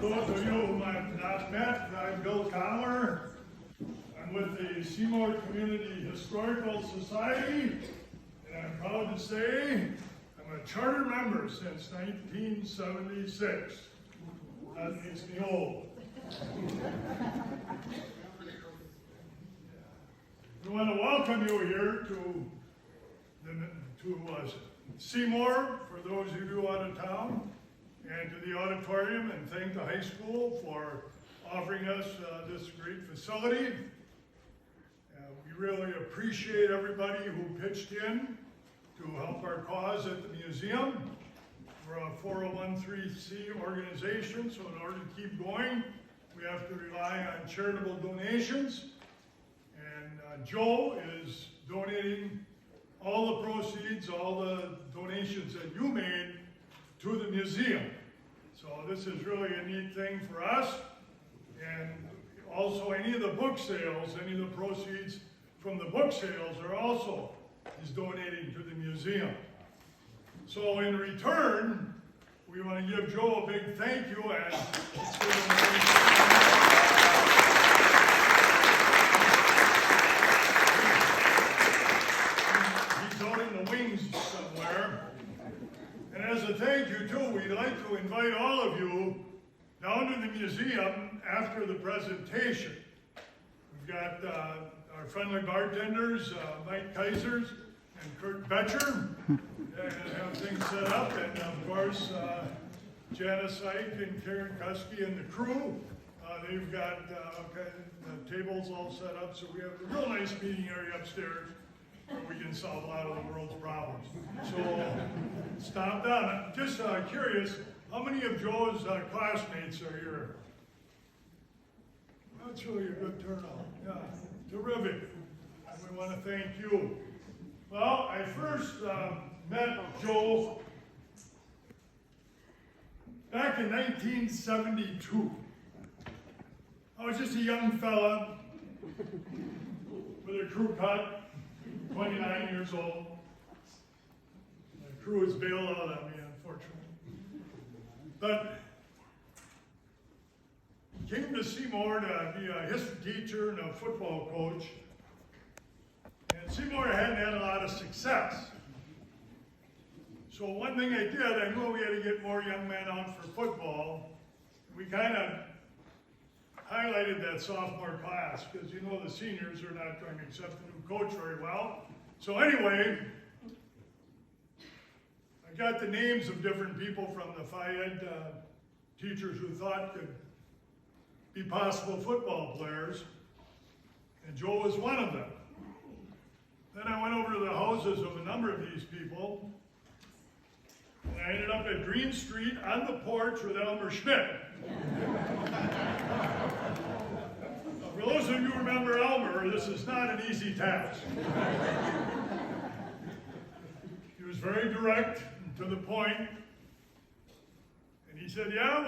those of you whom I've not met, I'm Bill Connor. I'm with the Seymour Community Historical Society, and I'm proud to say I'm a charter member since 1976. That makes me old. We want to welcome you here to Seymour, for those of you out of town, and to the auditorium, and thank the high school for offering us this great facility. We really appreciate everybody who pitched in to help our cause at the museum. We're a 401(c) organization, so in order to keep going, we have to rely on charitable donations. And Joe is donating all the proceeds, all the donations that you made to the museum. So this is really a neat thing for us. And also any of the book sales, any of the proceeds from the book sales are also is donating to the museum. So in return, we want to give Joe a big thank you and he's out in the wings somewhere. And as a thank you too, we'd like to invite all of you down to the museum after the presentation. We've got our friendly bartenders, Mike Kaisers and Kurt Betcher, and have things set up, and of course Janice Ike and Karen Kuski and the crew. They've got the tables all set up, so we have a real nice meeting area upstairs where we can solve a lot of the world's problems. So stop down. I'm just curious, how many of Joe's classmates are here? That's really a good turnout. Yeah, terrific. And we want to thank you. Well, I first met Joe back in 1972. I was just a young fella with a crew cut, 29 years old. The crew has bailed out on me, unfortunately. But came to Seymour to be a history teacher and a football coach. And Seymour hadn't had a lot of success. So one thing I did, I knew we had to get more young men out for football. We kind of highlighted that sophomore class because you know the seniors are not going to accept the new coach very well. So anyway, I got the names of different people from the Phi Ed teachers who thought could be possible football players, and Joe was one of them. Then I went over to the houses of a number of these people, and I ended up at Green Street on the porch with Elmer Schmit. For those of you who remember Elmer, this is not an easy task. He was very direct and to the point. And he said, yeah,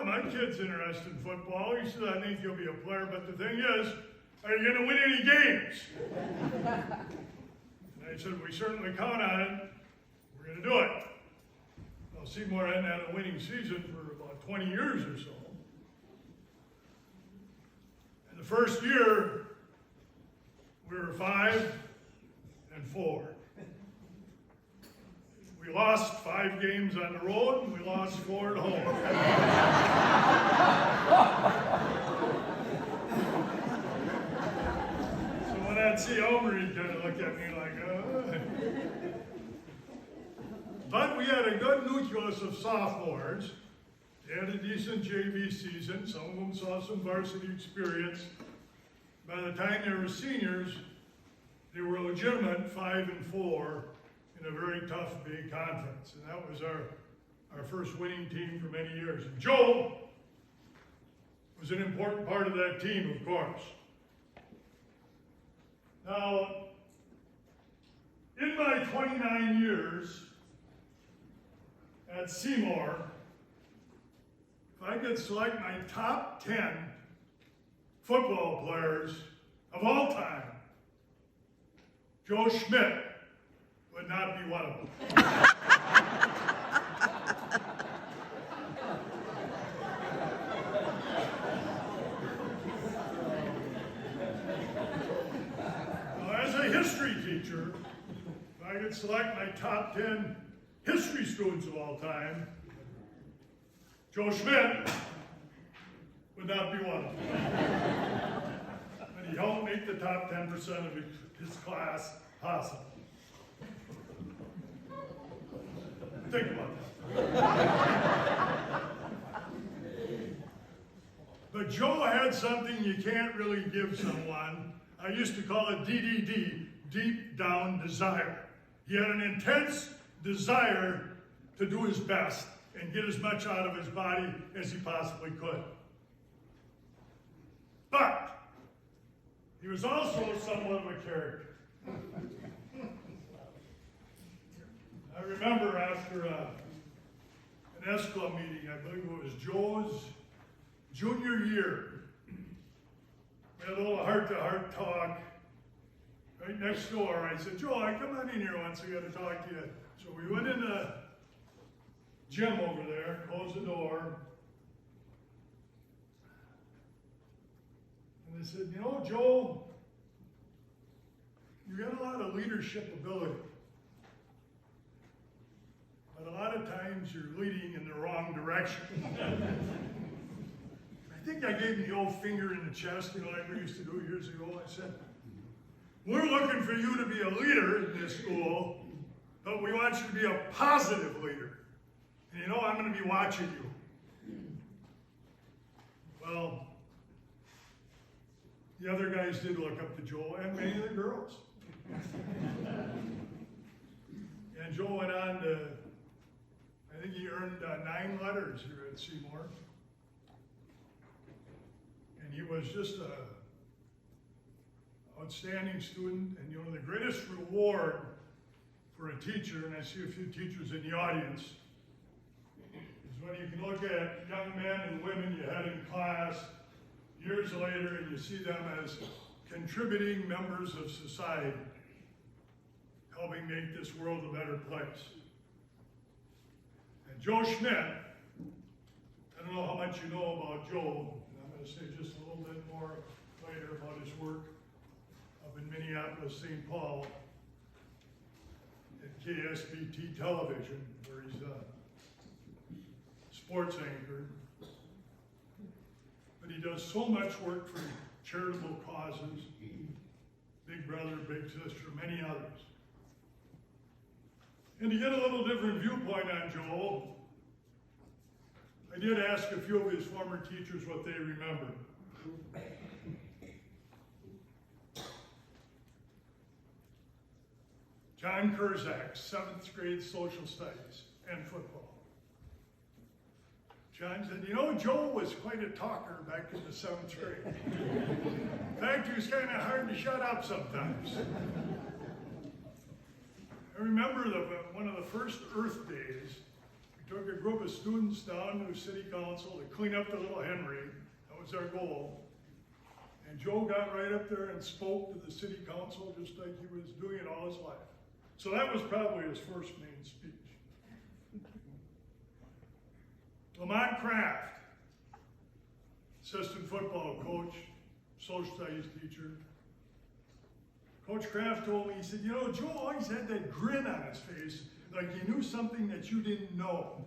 my kid's interested in football. He said, I think he'll be a player, but the thing is, are you going to win any games? And I said, we certainly count on it. We're going to do it. Well, Seymour hadn't had a winning season for about 20 years or so. And the first year, we were 5-4. We lost 5 games on the road, and we lost 4 at home. So when I'd see Elmer, he'd kind of look at me like, But we had a good nucleus of sophomores. They had a decent JV season. Some of them saw some varsity experience. By the time they were seniors, they were legitimate 5-4 in a very tough big conference. And that was our first winning team for many years. And Joe was an important part of that team, of course. Now, in my 29 years at Seymour, if I could select my top 10 football players of all time, Joe Schmit would not be one of them. I could select my top 10 history students of all time, Joe Schmit would not be one of them. But he helped make the top 10% of his class possible. Think about that. But Joe had something you can't really give someone. I used to call it DDD, deep down desire. He had an intense desire to do his best and get as much out of his body as he possibly could. But he was also somewhat of a character. I remember after an ESCO meeting, I believe it was Joe's junior year, we had a little heart-to-heart talk right next door. I said, Joe, I come on in here once, I got to talk to you. So we went in the gym over there, closed the door, and they said, you know, Joe, you got a lot of leadership ability. But a lot of times you're leading in the wrong direction. I think I gave him the old finger in the chest, you know, like we used to do years ago. I said, we're looking for you to be a leader in this school, but we want you to be a positive leader. And you know, I'm going to be watching you. Well, the other guys did look up to Joel, and many of the girls. And Joel went on to, I think he earned 9 letters here at Seymour. And he was just an outstanding student. And you know, the greatest reward for a teacher, and I see a few teachers in the audience, is when you can look at young men and women you had in class years later and you see them as contributing members of society, helping make this world a better place. And Joe Schmit, I don't know how much you know about Joe, and I'm going to say just a little bit more later about his work up in Minneapolis, St. Paul, at KSBT Television, where he's a sports anchor. But he does so much work for charitable causes, Big Brother, Big Sister, many others. And to get a little different viewpoint on Joel, I did ask a few of his former teachers what they remember. John Kurzak, 7th grade social studies and football. John said, you know, Joel was quite a talker back in the 7th grade. In fact, he was kind of hard to shut up sometimes. I remember one of the first Earth days, we took a group of students down to City Council to clean up the little Henry. That was our goal. And Joe got right up there and spoke to the City Council just like he was doing it all his life. So that was probably his first main speech. Lamont Kraft, assistant football coach, social studies teacher. Coach Kraft told me, he said, you know, Joe always had that grin on his face, like he knew something that you didn't know.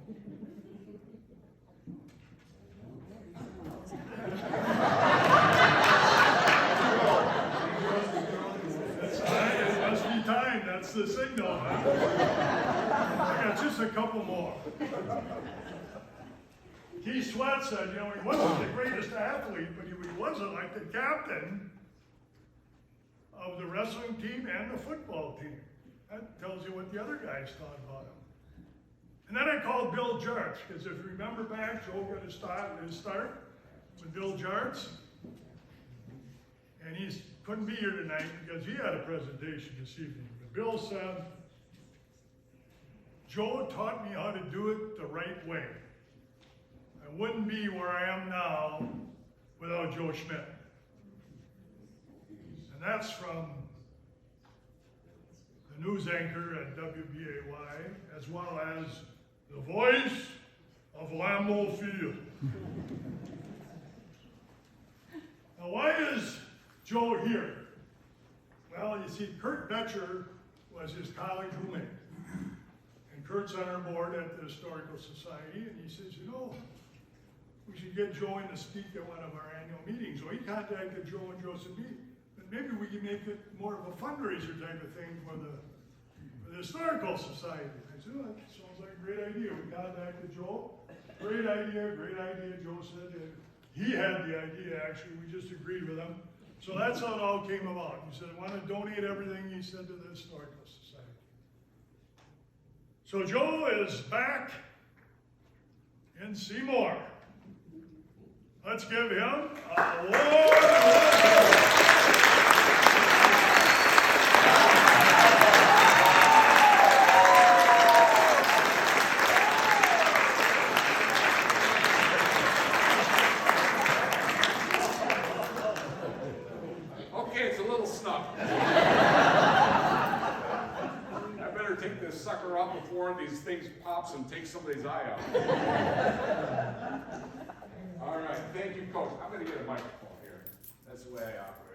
That's right, it must be time, that's the signal. Huh? I got just a couple more. Keith Sweat said, you know, he wasn't the greatest athlete, but he wasn't like the captain of the wrestling team and the football team. That tells you what the other guys thought about him. And then I called Bill Jarts, because if you remember back, Joe got his start with Bill Jarts. And he couldn't be here tonight because he had a presentation this evening. But Bill said, Joe taught me how to do it the right way. I wouldn't be where I am now without Joe Schmit. And that's from the news anchor at WBAY, as well as the voice of Lambeau Field. Now, why is Joe here? Well, you see, Kurt Betcher was his colleague roommate. And Kurt's on our board at the Historical Society, and he says, you know, we should get Joe in to speak at one of our annual meetings. So he contacted Joe and Joe said, maybe we can make it more of a fundraiser type of thing for the Historical Society. I said, oh, that sounds like a great idea. We contacted Joe. Great idea, Joe said. And he had the idea, actually. We just agreed with him. So that's how it all came about. He said, I want to donate everything, he said, to the Historical Society. So Joe is back in Seymour. Let's give him a warm sucker up before these things pops and takes somebody's eye out. All right, thank you, Coach. I'm going to get a microphone here. That's the way I operate.